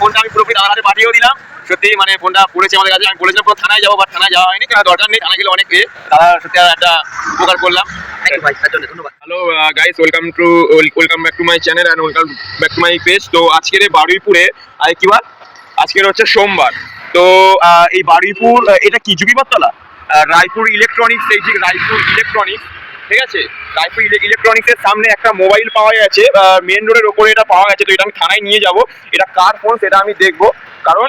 ফোনটা আমি পুরোপুরি দাদার হাতে পাঠিয়েও দিলাম। সত্যি মানে ফোনটা পড়েছে আমাদের কাছে। আমি বলেছিলাম পুরো থানায় যাবো, বাট থানায় যাওয়া হয়নি, কারণ দরকার নেই, থানায় গেলে অনেক দাদা সত্যি একটা উপকার করলাম। Hello guys, welcome back to my channel and welcome back to my page. তো আজকের এই বারুইপুরে কি বার? আজকের হচ্ছে সোমবার। তো এই বারুইপুর এটা কি যুগিবরতলা রায়পুর ইলেকট্রনিক্স, এই যে রায়পুর ইলেকট্রনিক্স, ঠিক আছে, রায়পুর ইলেকট্রনিক্সের সামনে একটা মোবাইল পাওয়া গেছে, মেন রোডের ওপরে এটা পাওয়া গেছে। তো এটা আমি থানায় নিয়ে যাব। এটা কার ফোন সেটা আমি দেখবো, কারণ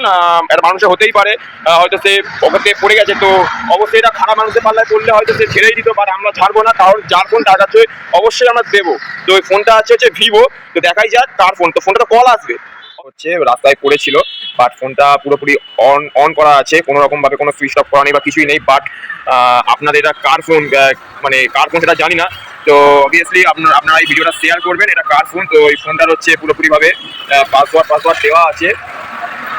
একটা মানুষের হতেই পারে হয়তো সে পকেটে পড়ে গেছে। তো অবশ্যই এটা খারাপ মানুষের পাল্লায় পড়লে হয়তো সে ছেড়েই দিতে পারে, আমরা ছাড়বো না, কারণ যার ফোন তার কাছে অবশ্যই আমরা দেবো। তো ওই ফোনটা হচ্ছে ভিভো। তো দেখাই যাক কার ফোন। তো ফোনটা তো কল আসবে হচ্ছে, রাস্তায় পড়েছিল, বাট ফোনটা পুরোপুরি অন করা আছে, কোনো রকম ভাবে কোনো সুইচ অফ করা নেই বা কিছুই নেই। বাট আপনাদের এটা কার ফোন, মানে কার ফোন সেটা জানি না। তো অবভিয়াসলি আপনারা এই ভিডিওটা শেয়ার করবেন, এটা কার ফোন। তো এই ফোনটার হচ্ছে পুরোপুরিভাবে পাসওয়ার্ড দেওয়া আছে,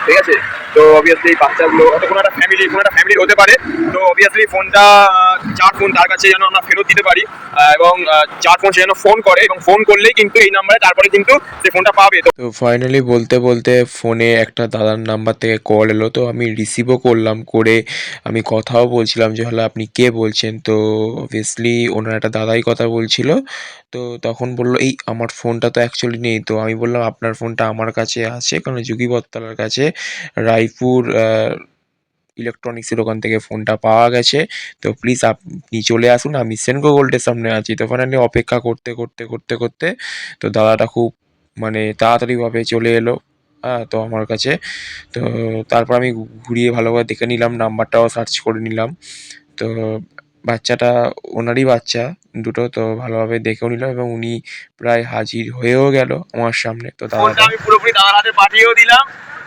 ঠিক আছে। তো অবভিয়াসলি বাচ্চাগুলো হয়তো কোনো একটা ফ্যামিলির হতে পারে। তো অবভিয়াসলি ফোনটা যার ফোন তার কাছে যেন আমরা ফেরত দিতে পারি, এবং যার ফোন সে যেন ফোন করে, এবং ফোন করলেই কিন্তু এই নাম্বারে তারপরে কিন্তু সে ফোনটা পাবে। তো ফাইনালি বলতে বলতে ফোনে একটা দাদার নাম্বার থেকে কল এলো, তো আমি রিসিভও করলাম, করে আমি কথাও বলছিলাম যে হলো আপনি কে বলছেন। তো অবভিয়াসলি ওনার একটা দাদাই কথা বলছিল। তো তখন বললো এই আমার ফোনটা তো অ্যাকচুয়ালি নেই। তো আমি বললাম আপনার ফোনটা আমার কাছে আছে, কারণ যুগিবরতলার কাছে রায়পুর ইলেকট্রনিক্সের ওখান থেকে ফোনটা পাওয়া গেছে। তো প্লিজ আপনি চলে আসুন, আমি সেনকো গোল্ডের সামনে আছি। তো ফাইনালি অপেক্ষা করতে করতে করতে করতে তো দাদাটা খুব মানে তাড়াতাড়িভাবে চলে এলো তো আমার কাছে। তো তারপর আমি ঘুরিয়ে ভালোভাবে দেখে নিলাম, নাম্বারটাও সার্চ করে নিলাম। তো বাচ্চাটা ওনারই বাচ্চা দুটো, তো ভালোভাবে দেখেও নিলাম, এবং উনি প্রায় হাজির হয়েও গেল আমার সামনে। তো ফোনটা দাদাটা আমি পুরোপুরি দাদার হাতে পাঠিয়েও দিলাম।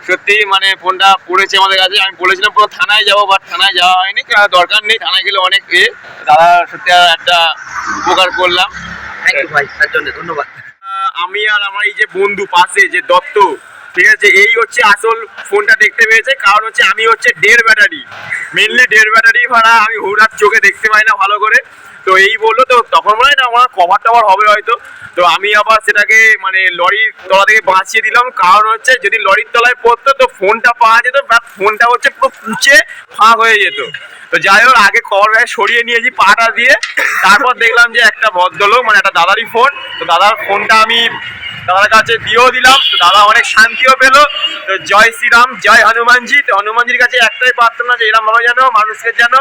সত্যি মানে ফোনটা পড়েছে আমাদের কাছে। আমি বলেছিলাম পুরো থানায় যাবো, বাট থানায় যাওয়া হয়নি, কারণ দরকার নেই, থানায় গেলে অনেক দাদা সত্যি একটা উপকার করলাম। ভাই তার জন্য ধন্যবাদ। আমি আর আমার এই যে বন্ধু পাশে যে দত্ত, ঠিক আছে, এই হচ্ছে আসল ফোনটা দেখতে পেয়েছে। কারণ হচ্ছে আমি হচ্ছে 1.5 ব্যাটারি, মেনলি 1.5 ব্যাটারি ভাড়া, আমি হুড়ার চোখে দেখতে পাই না ভালো করে। তো এই বললো, তো তখন মনে হয় না আমার কভার টাভার হবে হয়তো। তো আমি আবার সেটাকে মানে লরির তলা থেকে বাঁচিয়ে দিলাম, কারণ হচ্ছে যদি লরির তলায় পড়তো তো ফোনটা পাওয়া যেত, বা ফোনটা হচ্ছে পুরো কুচে ফাঁক হয়ে যেত। তো যাই হোক, আগে কভার গায়ে সরিয়ে নিয়েছি পাটা দিয়ে। তারপর দেখলাম যে একটা ভদ্রলোক, মানে একটা দাদারই ফোন। তো দাদার ফোনটা আমি দাদার কাছে দিয়েও দিলাম। তো দাদা অনেক শান্তিও পেলো। তো জয় শ্রীরাম, জয় হনুমানজি। তো হনুমানজির কাছে একটাই প্রার্থনা, যে এরকম ভাবে যেন মানুষের যেন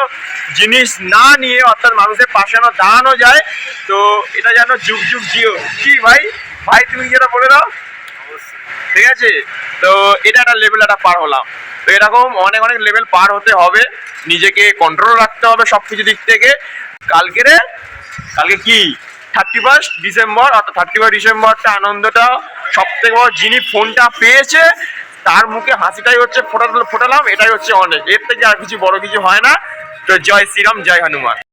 জিনিস না নিয়ে, অর্থাৎ মানুষের পাশে যেন দাঁড়ানো যায়। তো এটা যেন যুগ যুগ জিও। কি ভাই ভাই তুমি যেটা বলে দাও, ঠিক আছে। তো এটা একটা লেভেল একটা পার হলাম। তো এরকম অনেক অনেক লেভেল পার হতে হবে, নিজেকে কন্ট্রোল রাখতে হবে সব কিছু দিক থেকে। কালকে কি 31 ডিসেম্বর, অর্থাৎ 31 ডিসেম্বরটা আনন্দটা সব থেকে বড়, যিনি ফোনটা পেয়েছে তার মুখে হাসিটাই হচ্ছে ফোটালাম, এটাই হচ্ছে অনেক, এর থেকে আর কিছু বড় কিছু হয় না। তো জয় শ্রীরাম, জয় হনুমান।